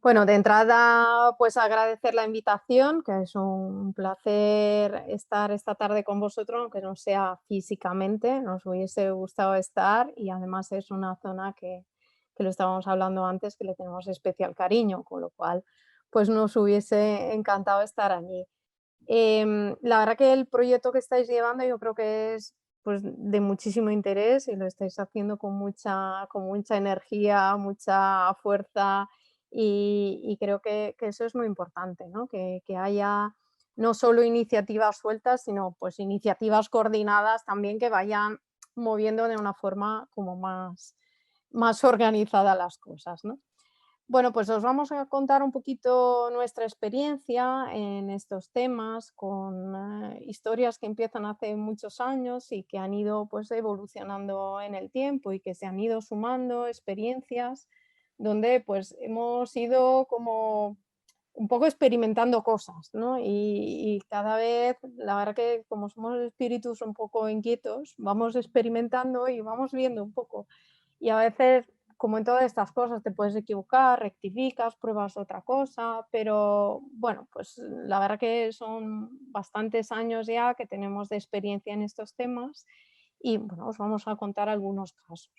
Bueno, de entrada, pues agradecer la invitación, que es un placer estar esta tarde con vosotros, aunque no sea físicamente, nos hubiese gustado estar y además es una zona que lo estábamos hablando antes, que le tenemos especial cariño, con lo cual, pues nos hubiese encantado estar allí. La verdad que el proyecto que estáis llevando yo creo que es pues de muchísimo interés y lo estáis haciendo con mucha energía, mucha fuerza y creo que eso es muy importante, ¿no? Que haya no solo iniciativas sueltas, sino pues iniciativas coordinadas también que vayan moviendo de una forma como más organizada las cosas, ¿no? Bueno, pues os vamos a contar un poquito nuestra experiencia en estos temas con historias que empiezan hace muchos años y que han ido pues evolucionando en el tiempo y que se han ido sumando experiencias donde pues hemos ido como un poco experimentando cosas, ¿no? Y cada vez, la verdad que como somos espíritus un poco inquietos, vamos experimentando y vamos viendo un poco. Y a veces, como en todas estas cosas, te puedes equivocar, rectificas, pruebas otra cosa, pero bueno, pues la verdad que son bastantes años ya que tenemos de experiencia en estos temas y bueno, os vamos a contar algunos casos.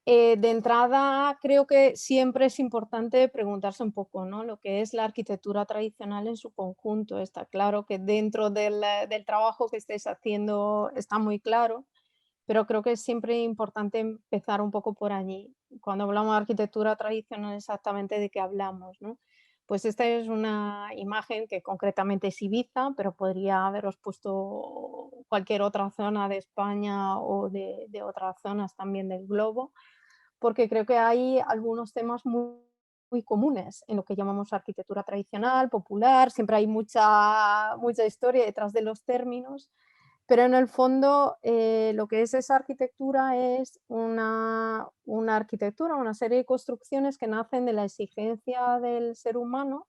De entrada, creo que siempre es importante preguntarse un poco, ¿no? Lo que es la arquitectura tradicional en su conjunto. Está claro que dentro del trabajo que estáis haciendo está muy claro, pero creo que es siempre importante empezar un poco por allí. Cuando hablamos de arquitectura tradicional, exactamente de qué hablamos, ¿no? Pues esta es una imagen que concretamente es Ibiza, pero podría haberos puesto cualquier otra zona de España o de otras zonas también del globo, porque creo que hay algunos temas muy comunes en lo que llamamos arquitectura tradicional, popular, siempre hay mucha historia detrás de los términos, pero en el fondo, lo que es esa arquitectura es una arquitectura, una serie de construcciones que nacen de la exigencia del ser humano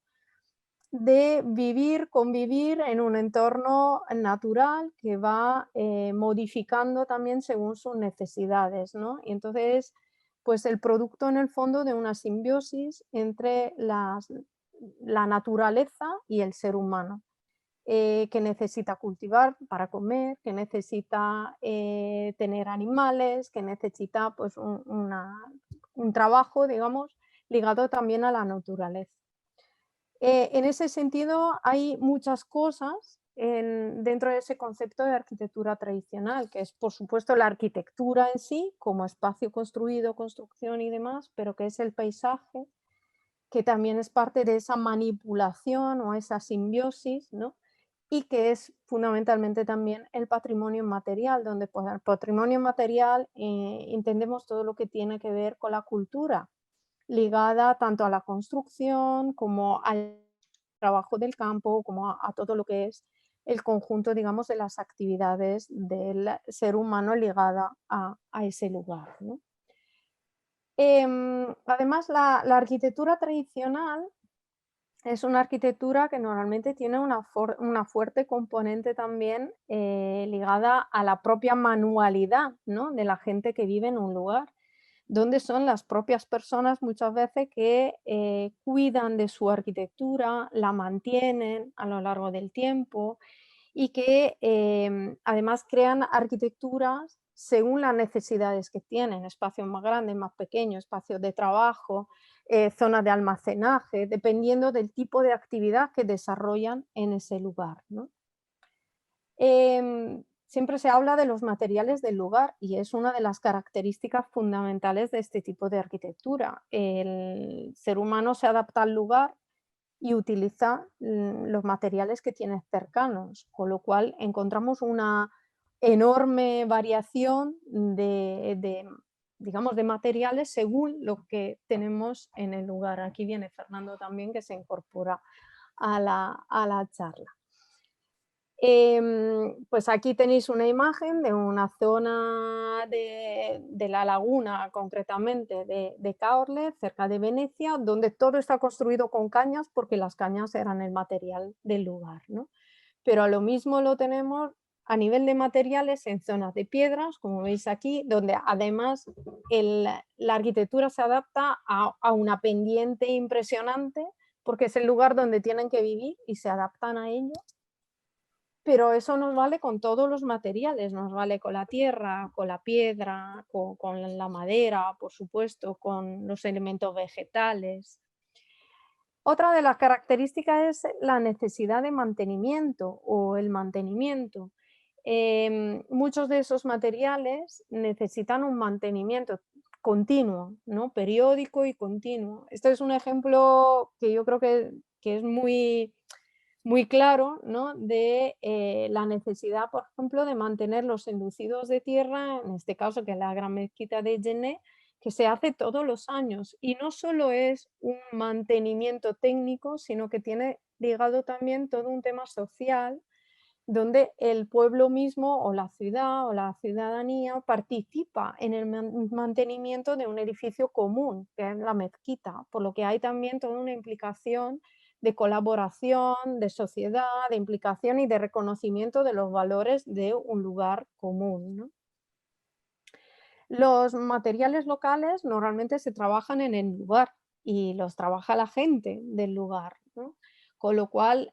de vivir, convivir en un entorno natural que va, modificando también según sus necesidades, ¿no? Y entonces, pues el producto en el fondo de una simbiosis entre la naturaleza y el ser humano que necesita cultivar para comer, que necesita tener animales, que necesita pues un trabajo, digamos, ligado también a la naturaleza. En ese sentido, hay muchas cosas dentro de ese concepto de arquitectura tradicional, que es, por supuesto, la arquitectura en sí, como espacio construido, construcción y demás, pero que es el paisaje, que también es parte de esa manipulación o esa simbiosis, ¿no? Y que es fundamentalmente también el patrimonio inmaterial, donde por el patrimonio inmaterial entendemos todo lo que tiene que ver con la cultura, ligada tanto a la construcción como al trabajo del campo, como a todo lo que es el conjunto, digamos, de las actividades del ser humano ligada a ese lugar, ¿no? Además, la arquitectura tradicional es una arquitectura que normalmente tiene una fuerte componente también ligada a la propia manualidad, ¿no? De la gente que vive en un lugar, donde son las propias personas muchas veces que cuidan de su arquitectura, la mantienen a lo largo del tiempo y que además crean arquitecturas según las necesidades que tienen, espacios más grandes, más pequeños, espacios de trabajo, zonas de almacenaje, dependiendo del tipo de actividad que desarrollan en ese lugar, ¿no? Siempre se habla de los materiales del lugar y es una de las características fundamentales de este tipo de arquitectura. El ser humano se adapta al lugar y utiliza los materiales que tiene cercanos, con lo cual encontramos una enorme variación digamos, de materiales según lo que tenemos en el lugar. Aquí viene Fernando también, que se incorpora a la charla. Pues aquí tenéis una imagen de una zona de la laguna, concretamente de Caorle, cerca de Venecia, donde todo está construido con cañas porque las cañas eran el material del lugar, ¿no? Pero a lo mismo lo tenemos a nivel de materiales en zonas de piedras, como veis aquí, donde además la arquitectura se adapta a una pendiente impresionante, porque es el lugar donde tienen que vivir y se adaptan a ello. Pero eso nos vale con todos los materiales, nos vale con la tierra, con la piedra, con la madera, por supuesto, con los elementos vegetales. Otra de las características es la necesidad de mantenimiento o el mantenimiento. Muchos de esos materiales necesitan un mantenimiento continuo, ¿no? Periódico y continuo. Este es un ejemplo que yo creo que es muy claro, ¿no? De la necesidad, por ejemplo, de mantener los enlucidos de tierra, en este caso que es la gran mezquita de Djenné, que se hace todos los años. Y no solo es un mantenimiento técnico, sino que tiene ligado también todo un tema social, donde el pueblo mismo o la ciudad o la ciudadanía participa en el mantenimiento de un edificio común, que es la mezquita, por lo que hay también toda una implicación de colaboración, de sociedad, de implicación y de reconocimiento de los valores de un lugar común, ¿no? Los materiales locales normalmente se trabajan en el lugar y los trabaja la gente del lugar, ¿no? Con lo cual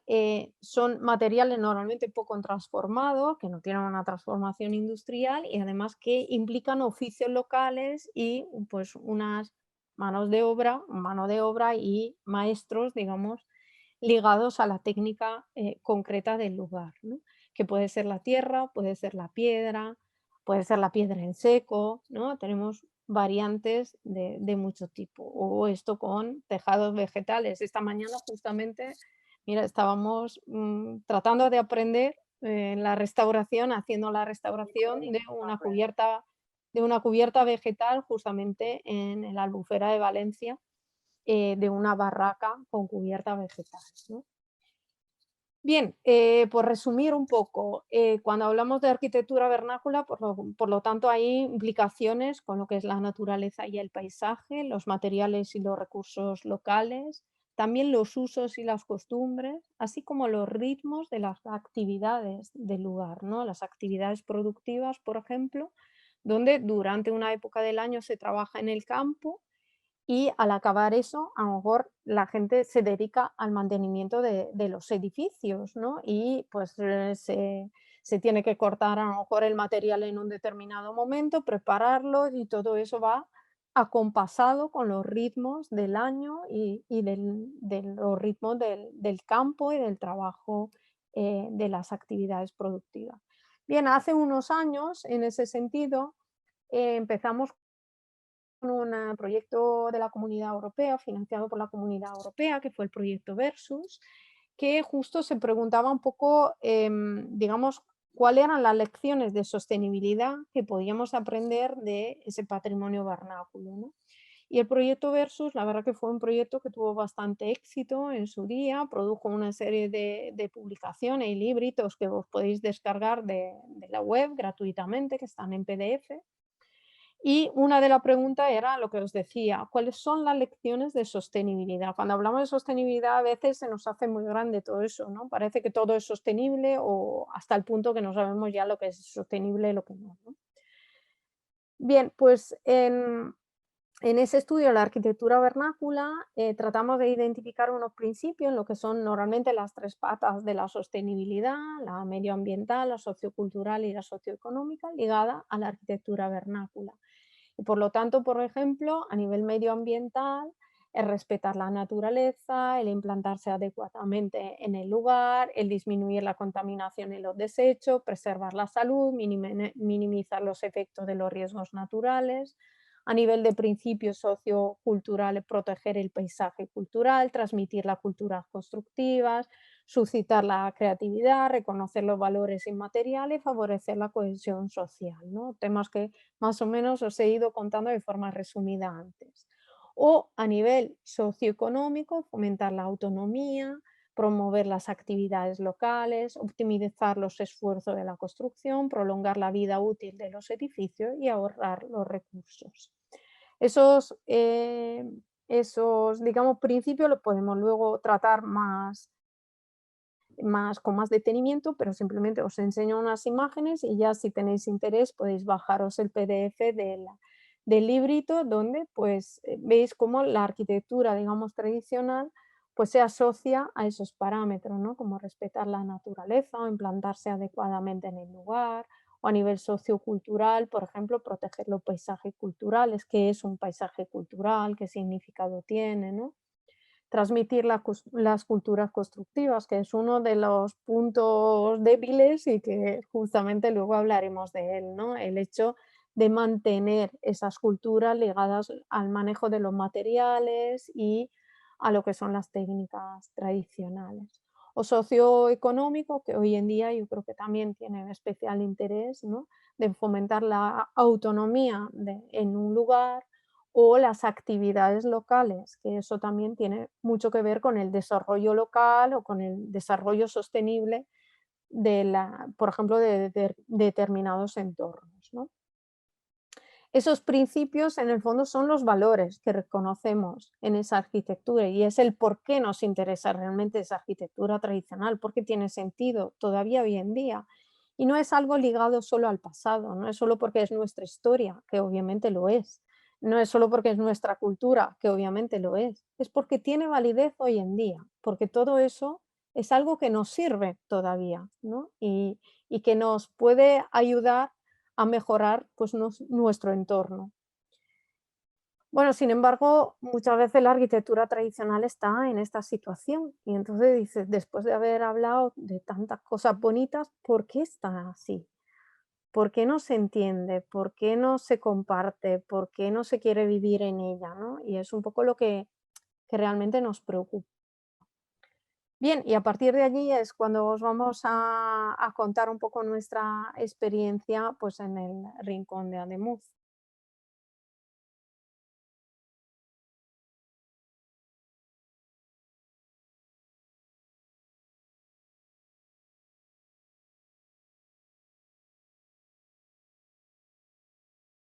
son materiales normalmente poco transformados, que no tienen una transformación industrial y además que implican oficios locales y pues unas mano de obra y maestros, digamos, ligados a la técnica concreta del lugar, ¿no? Que puede ser la tierra, puede ser la piedra, puede ser la piedra en seco, ¿no? Tenemos variantes de mucho tipo. O esto con tejados vegetales. Esta mañana justamente, mira, estábamos tratando de aprender la restauración, haciendo la restauración de una cubierta vegetal justamente en la Albufera de Valencia, de una barraca con cubierta vegetal, ¿no? Bien, por resumir un poco, cuando hablamos de arquitectura vernácula, por lo tanto, hay implicaciones con lo que es la naturaleza y el paisaje, los materiales y los recursos locales, también los usos y las costumbres, así como los ritmos de las actividades del lugar, ¿no? Las actividades productivas, por ejemplo, donde durante una época del año se trabaja en el campo y al acabar eso, a lo mejor la gente se dedica al mantenimiento de los edificios, ¿no? Y pues se tiene que cortar a lo mejor el material en un determinado momento, prepararlo y todo eso va acompasado con los ritmos del año y de los ritmos del campo y del trabajo de las actividades productivas. Bien, hace unos años, en ese sentido, empezamos un proyecto de la Comunidad Europea, financiado por la Comunidad Europea, que fue el proyecto Versus, que justo se preguntaba un poco, digamos, cuáles eran las lecciones de sostenibilidad que podíamos aprender de ese patrimonio vernáculo, ¿no? Y el proyecto Versus, la verdad que fue un proyecto que tuvo bastante éxito en su día, produjo una serie de publicaciones y libritos que vos podéis descargar de la web gratuitamente, que están en PDF. Y una de las preguntas era lo que os decía, ¿cuáles son las lecciones de sostenibilidad? Cuando hablamos de sostenibilidad a veces se nos hace muy grande todo eso, ¿no? Parece que todo es sostenible o hasta el punto que no sabemos ya lo que es sostenible y lo que no, ¿no? Bien, pues en ese estudio de la arquitectura vernácula tratamos de identificar unos principios en lo que son normalmente las tres patas de la sostenibilidad, la medioambiental, la sociocultural y la socioeconómica, ligada a la arquitectura vernácula. Y por lo tanto, por ejemplo, a nivel medioambiental, el respetar la naturaleza, el implantarse adecuadamente en el lugar, el disminuir la contaminación y los desechos, preservar la salud, minimizar los efectos de los riesgos naturales. A nivel de principios socioculturales, proteger el paisaje cultural, transmitir las culturas constructivas, suscitar la creatividad, reconocer los valores inmateriales y favorecer la cohesión social, ¿no? Temas que más o menos os he ido contando de forma resumida antes. O a nivel socioeconómico, fomentar la autonomía, promover las actividades locales, optimizar los esfuerzos de la construcción, prolongar la vida útil de los edificios y ahorrar los recursos. Esos, digamos, principios los podemos luego tratar más más, con más detenimiento, pero simplemente os enseño unas imágenes y ya si tenéis interés podéis bajaros el PDF del librito donde pues veis cómo la arquitectura, digamos, tradicional pues se asocia a esos parámetros, ¿no? Como respetar la naturaleza o implantarse adecuadamente en el lugar, o a nivel sociocultural, por ejemplo, proteger los paisajes culturales, qué es un paisaje cultural, qué significado tiene, ¿no? Transmitir las culturas constructivas, que es uno de los puntos débiles y que justamente luego hablaremos de él, ¿no? El hecho de mantener esas culturas ligadas al manejo de los materiales y a lo que son las técnicas tradicionales. O socioeconómico, que hoy en día yo creo que también tiene especial interés, ¿no? De fomentar la autonomía en un lugar o las actividades locales, que eso también tiene mucho que ver con el desarrollo local o con el desarrollo sostenible por ejemplo, de determinados entornos, ¿no? Esos principios, en el fondo, son los valores que reconocemos en esa arquitectura y es el por qué nos interesa realmente esa arquitectura tradicional, porque tiene sentido todavía hoy en día. Y no es algo ligado solo al pasado, no es solo porque es nuestra historia, que obviamente lo es, no es solo porque es nuestra cultura, que obviamente lo es porque tiene validez hoy en día, porque todo eso es algo que nos sirve todavía, ¿no? Y que nos puede ayudar a mejorar pues, nuestro entorno. Bueno, sin embargo, muchas veces la arquitectura tradicional está en esta situación y entonces dices, después de haber hablado de tantas cosas bonitas, ¿por qué está así? ¿Por qué no se entiende? ¿Por qué no se comparte? ¿Por qué no se quiere vivir en ella? ¿No? Y es un poco lo que realmente nos preocupa. Bien, y a partir de allí es cuando os vamos a contar un poco nuestra experiencia pues, en el Rincón de Ademuz.